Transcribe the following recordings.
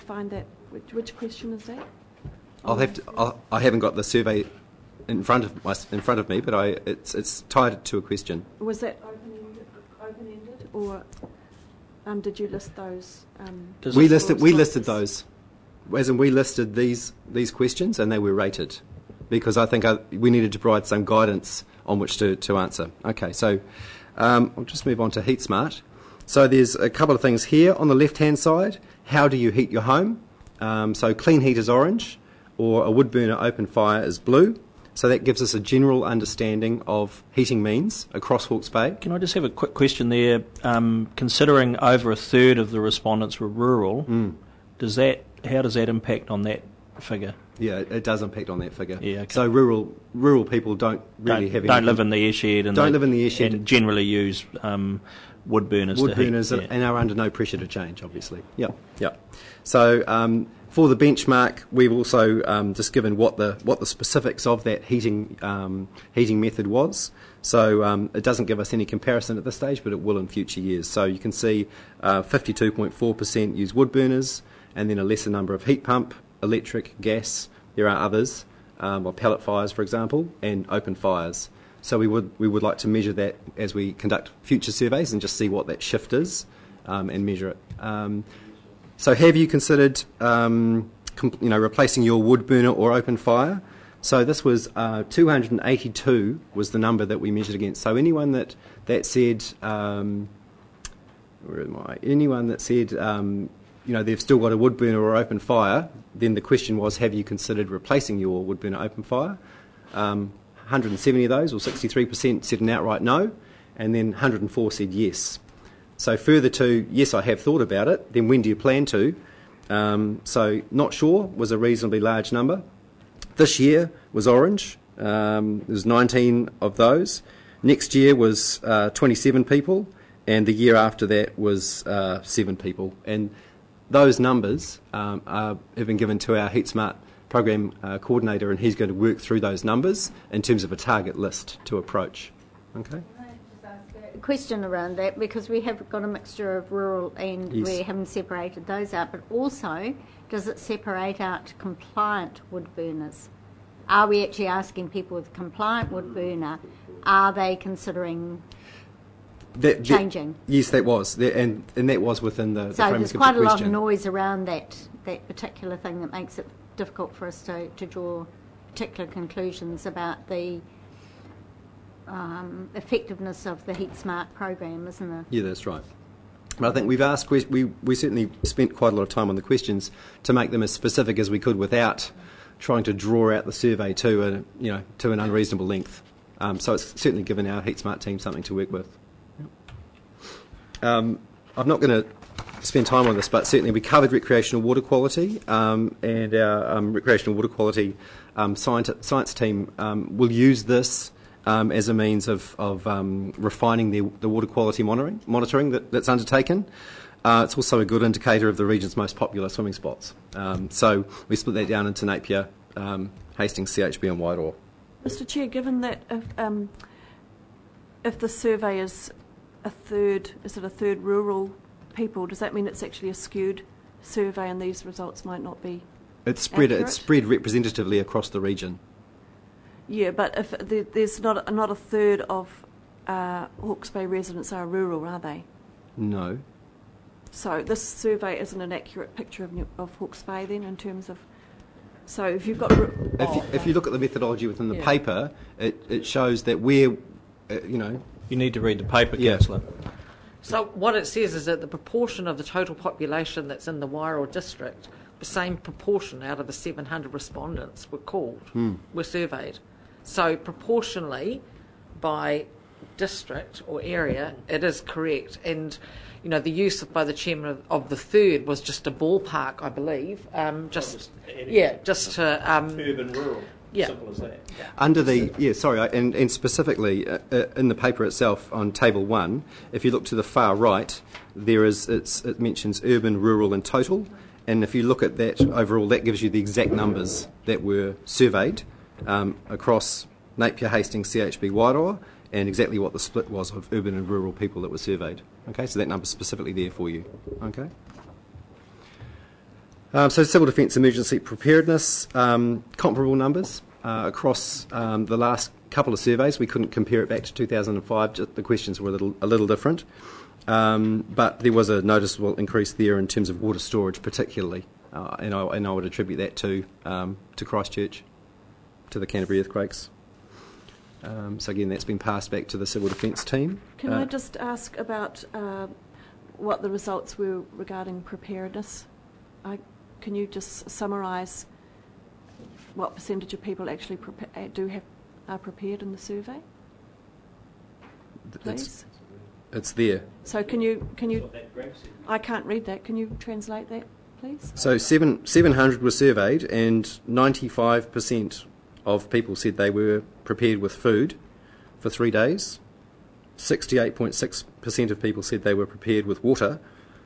find that? Which question is that? I haven't got the survey in front of me, but it's tied to a question. Was that open-ended, or did you list those? We listed those, as in we listed these questions, and they were rated, because I think we needed to provide some guidance on which to answer. Okay, so I'll just move on to Heat Smart. So there's a couple of things here on the left-hand side. How do you heat your home? So clean heat is orange, or a wood burner open fire is blue. So that gives us a general understanding of heating means across Hawke's Bay. Can I just have a quick question there? Considering over a third of the respondents were rural, how does that impact on that figure? Yeah, it does impact on that figure. Yeah, okay. So rural people don't live in the airshed and generally use wood burners and are under no pressure to change, obviously. Yeah. So for the benchmark, we've also just given what the specifics of that heating method was. So it doesn't give us any comparison at this stage, but it will in future years. So you can see 52.4% use wood burners, and then a lesser number of heat pump, electric, gas. There are others, or pellet fires, for example, and open fires. So we would like to measure that as we conduct future surveys and just see what that shift is and measure it. So have you considered replacing your wood burner or open fire? So this was 282 was the number that we measured against. So anyone that said they've still got a wood burner or open fire, then the question was, have you considered replacing your wood burner open fire? 170 of those, or 63%, said an outright no, and then 104 said yes. So further to, yes, I have thought about it, then when do you plan to? So not sure was a reasonably large number. This year was orange. There was 19 of those. Next year was 27 people, and the year after that was 7 people. And those numbers have been given to our Heat Smart program coordinator, and he's going to work through those numbers in terms of a target list to approach. Okay. A question around that, because we have got a mixture of rural and we haven't separated those out, but also does it separate out compliant wood burners? Are we actually asking people with compliant wood burner, are they considering changing? Yes, that was, and that was within the so framework there's of the quite a lot of question. noise around that particular thing that makes it difficult for us to draw particular conclusions about the effectiveness of the Heat Smart program, isn't there? Yeah, that's right. But I think we've asked, we certainly spent quite a lot of time on the questions to make them as specific as we could without trying to draw out the survey to an unreasonable length. So it's certainly given our Heat Smart team something to work with. I'm not going to spend time on this, but certainly we covered recreational water quality, and our recreational water quality science team will use this as a means of refining the water quality monitoring that's undertaken. It's also a good indicator of the region's most popular swimming spots. So we split that down into Napier, Hastings, CHB and Wairoa. Mr. Chair, given that if the survey is a third rural people, does that mean it's actually a skewed survey and these results might not be accurate? It's spread representatively across the region. Yeah, but if there's not a third of Hawke's Bay residents are rural, are they? No. So this survey isn't an accurate picture of Hawke's Bay then, in terms of. So if you've got. If you look at the methodology within the paper, it shows that we're, You need to read the paper, Councillor. So what it says is that the proportion of the total population that's in the Wairoa district, the same proportion out of the 700 respondents were surveyed. So proportionally, by district or area, it is correct. And, the use by the chairman of the third was just a ballpark, I believe. Just to... urban, rural. Yeah. Simple as that. Under and specifically in the paper itself on Table 1, if you look to the far right, it mentions urban, rural and total, and if you look at that overall, that gives you the exact numbers that were surveyed across Napier, Hastings, CHB, Wairoa, and exactly what the split was of urban and rural people that were surveyed. Okay, so that number's specifically there for you. Okay. So civil defence emergency preparedness, comparable numbers across the last couple of surveys. We couldn't compare it back to 2005. Just the questions were a little different. But there was a noticeable increase there in terms of water storage particularly. And I would attribute that to Christchurch, to the Canterbury earthquakes. So again, that's been passed back to the civil defence team. Can I just ask about what the results were regarding preparedness? Can you just summarise what percentage of people actually are prepared in the survey? Please. It's there. So can you? I can't read that. Can you translate that, please? So 700 were surveyed, and 95% of people said they were prepared with food for 3 days. 68.6% of people said they were prepared with water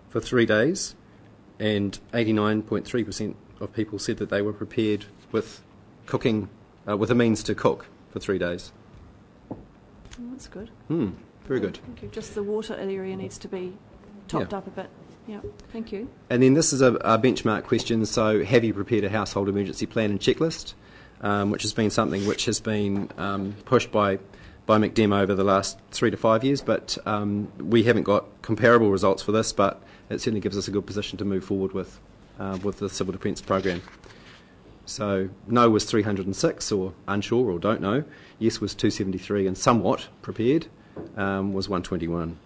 for 3 days, and 89.3% of people said that they were prepared with cooking, with a means to cook for 3 days. Oh, that's good. Very good. Thank you. Just the water area needs to be topped up a bit. Yeah, thank you. And then this is a benchmark question. So have you prepared a household emergency plan and checklist, which has been something which has been pushed by McDem over the last 3 to 5 years, but we haven't got comparable results for this, but it certainly gives us a good position to move forward with the civil defence program. So no was 306, or unsure, or don't know. Yes was 273, and somewhat prepared was 121.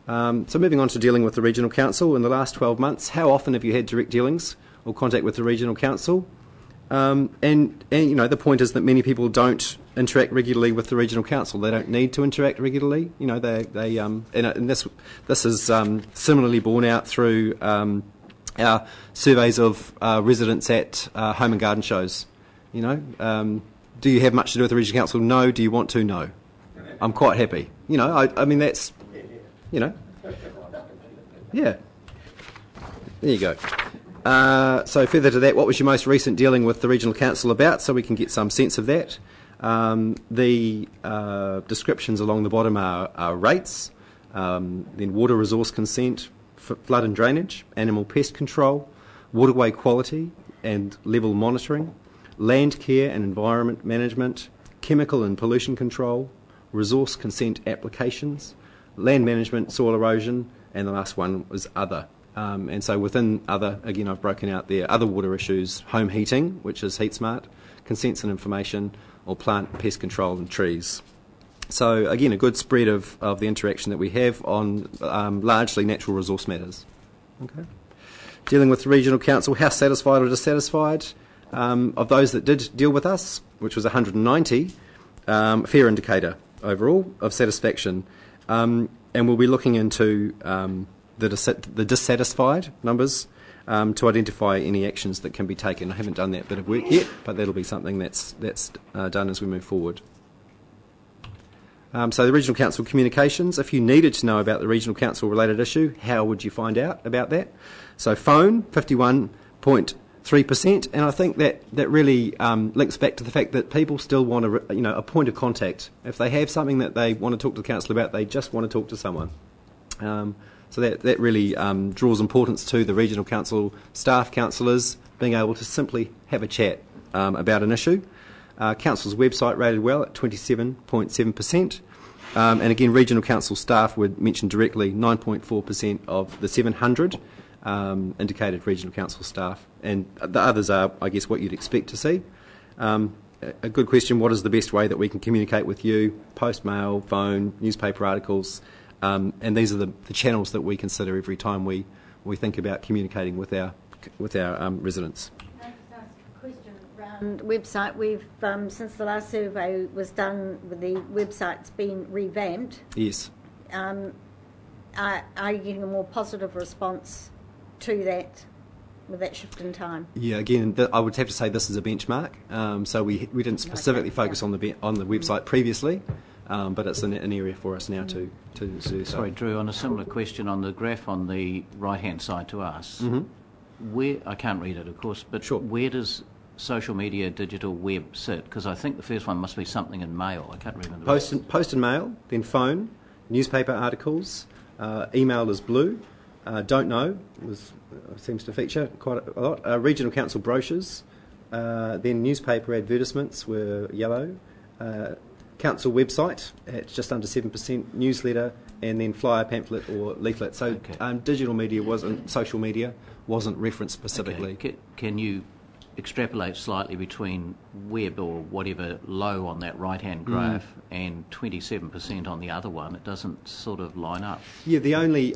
So moving on to dealing with the Regional Council. In the last 12 months, how often have you had direct dealings or contact with the Regional Council? And you know, the point is that many people don't interact regularly with the Regional Council. They don't need to interact regularly. You know, and this is similarly borne out through our surveys of residents at home and garden shows. You know, do you have much to do with the Regional Council? No. Do you want to? No. I'm quite happy. You know, I mean, that's, you know, yeah. There you go. So further to that, what was your most recent dealing with the Regional Council about, so we can get some sense of that? The descriptions along the bottom are rates, then water resource consent, flood and drainage, animal pest control, waterway quality and level monitoring, land care and environment management, chemical and pollution control, resource consent applications, land management, soil erosion, and the last one was other. And so within other, again, I've broken out there other water issues: home heating, which is HeatSmart, consents and information, or plant pest control and trees. So again, a good spread of the interaction that we have on largely natural resource matters. Okay. Dealing with the Regional Council, how satisfied or dissatisfied? Of those that did deal with us, which was 190, fair indicator overall of satisfaction. And we'll be looking into the dissatisfied numbers to identify any actions that can be taken. I haven't done that bit of work yet, but that'll be something that's done as we move forward. So the Regional Council communications, if you needed to know about the Regional Council related issue, how would you find out about that? So phone, 51.3%, and I think that really links back to the fact that people still want a point of contact. If they have something that they want to talk to the council about, they just want to talk to someone. So that really draws importance to the Regional Council staff, councillors, being able to simply have a chat about an issue. Council's website rated well at 27.7%. And again, Regional Council staff would mention directly 9.4% of the 700 indicated Regional Council staff. And the others are, I guess, what you'd expect to see. A good question: what is the best way that we can communicate with you? Post, mail, phone, newspaper articles. And these are the channels that we consider every time we think about communicating with our residents. Can I just ask a question around website? We've since the last survey was done, the website's been revamped. Yes. Are you getting a more positive response to that with that shift in time? Yeah, again, I would have to say this is a benchmark. So we didn't specifically focus on the website previously. But it's an area for us now to do so. Sorry, Drew, on a similar question on the graph on the right-hand side to us, where, I can't read it, of course, but sure, where does social media, digital web sit? Because I think the first one must be something in mail. I can't remember. Post and mail, then phone, newspaper articles, email is blue, Don't know seems to feature quite a lot. Regional council brochures, then newspaper advertisements were yellow. Council website at just under 7%, newsletter, and then flyer, pamphlet or leaflet. So digital media social media wasn't referenced specifically. Okay. Can you extrapolate slightly between web or whatever low on that right-hand graph and 27% on the other one? It doesn't sort of line up. Yeah, the only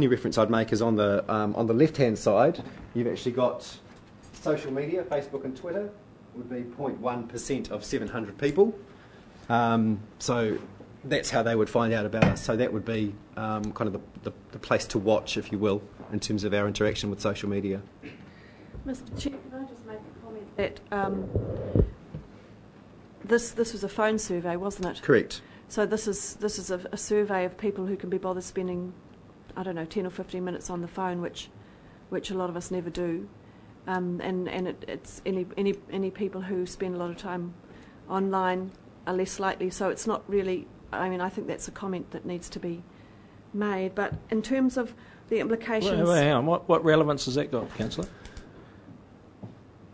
reference I'd make is on the left-hand side. You've actually got social media, Facebook and Twitter would be 0.1% of 700 people. So that's how they would find out about us. So that would be kind of the place to watch, if you will, in terms of our interaction with social media. Mr. Chair, can I just make a comment that this was a phone survey, wasn't it? Correct. So this is a survey of people who can be bothered spending, 10 or 15 minutes on the phone, which a lot of us never do, and it's any people who spend a lot of time online are less likely. So it's not really. I think that's a comment that needs to be made. But in terms of the implications, hang on. What relevance has that got, Councillor?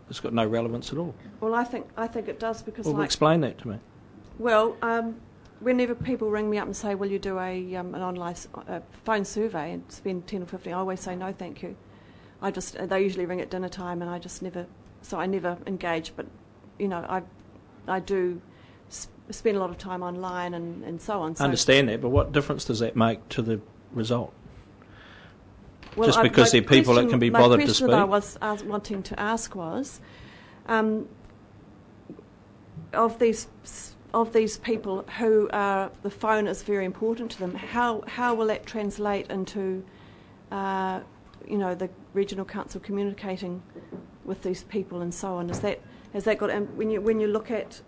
It's got no relevance at all. Well, I think it does because. Well, explain that to me. Well, whenever people ring me up and say, "Will you do an online phone survey and spend 10 or 15?" I always say no, thank you. They usually ring at dinner time, and I never engage. But I do spend a lot of time online and so on. So understand that, but what difference does that make to the result? Well, just because they're people that can be bothered to speak? My question that I was wanting to ask was, of these people who the phone is very important to them, how will that translate into, the regional council communicating with these people and so on? Has that got when you look at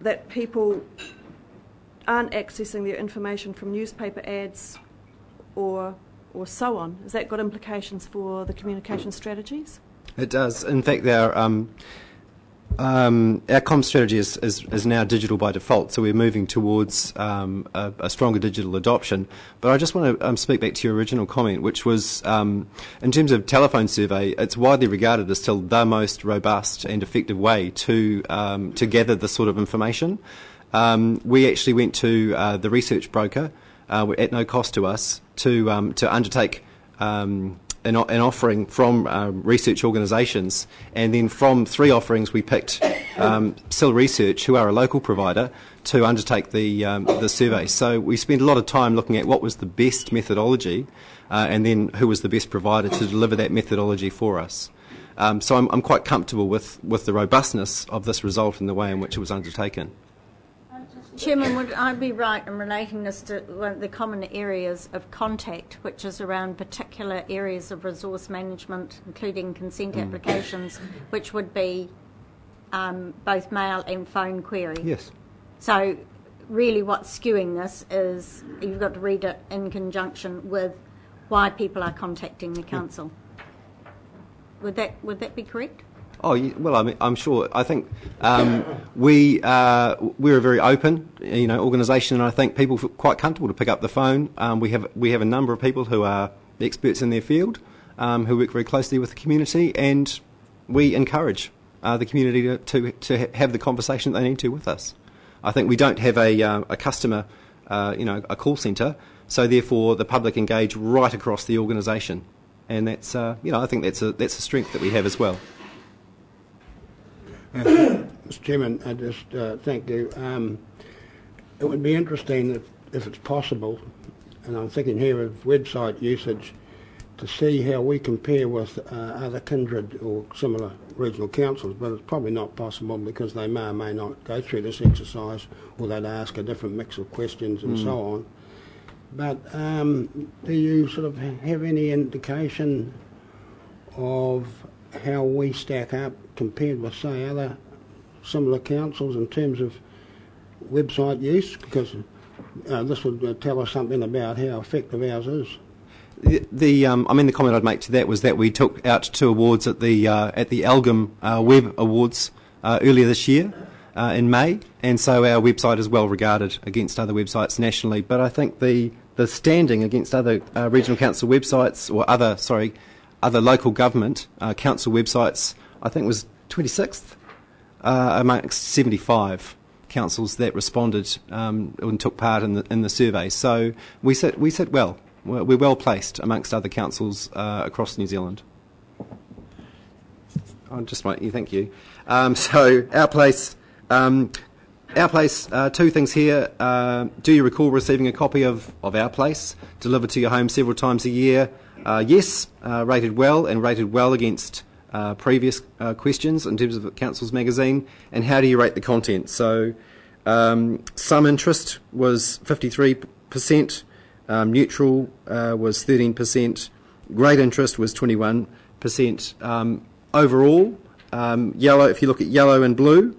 that people aren't accessing their information from newspaper ads or so on, has that got implications for the communication strategies? It does. In fact, our comm strategy is now digital by default, so we're moving towards a stronger digital adoption. But I just want to speak back to your original comment, which was, in terms of telephone survey, it's widely regarded as still the most robust and effective way to gather this sort of information. We actually went to the research broker at no cost to us to undertake an offering from research organisations, and then from 3 offerings we picked Sill Research, who are a local provider, to undertake the survey. So we spent a lot of time looking at what was the best methodology and then who was the best provider to deliver that methodology for us. So I'm quite comfortable with the robustness of this result and the way in which it was undertaken. Chairman, would I be right in relating this to one of the common areas of contact, which is around particular areas of resource management, including consent applications, which would be both mail and phone query? Yes. So really what's skewing this is you've got to read it in conjunction with why people are contacting the council. Would that be correct? Oh, well, I'm sure. I think we're a very open, organisation, and I think people feel quite comfortable to pick up the phone. We have a number of people who are experts in their field, who work very closely with the community, and we encourage the community to have the conversation that they need to with us. I think we don't have a customer, a call centre, so therefore the public engage right across the organisation, and that's, I think that's a strength that we have as well. Mr. Chairman, I just thank you. It would be interesting if it's possible, and I'm thinking here of website usage, to see how we compare with other kindred or similar regional councils, but it's probably not possible because they may or may not go through this exercise, or they'd ask a different mix of questions and so on. But do you sort of have any indication of how we stack up compared with, say, other similar councils in terms of website use? Because this would tell us something about how effective ours is. The comment I'd make to that was that we took out 2 awards at the Algam Web Awards earlier this year in May, and so our website is well regarded against other websites nationally. But I think the the standing against other regional council websites or other local government council websites, I think was 26th amongst 75 councils that responded and took part in the survey. So we sit well. We're well placed amongst other councils across New Zealand. Thank you. So our place. Two things here. Do you recall receiving a copy of Our Place delivered to your home several times a year? Yes, rated well against previous questions in terms of the Council's magazine. And how do you rate the content? So some interest was 53%, neutral was 13%, great interest was 21%. Overall, yellow, if you look at yellow and blue,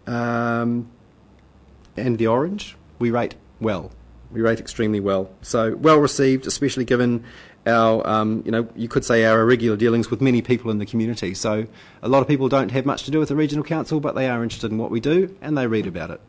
and the orange, we rate well. We rate extremely well. So well received, especially given our, you could say our irregular dealings with many people in the community. So a lot of people don't have much to do with the regional council, but they are interested in what we do and they read about it.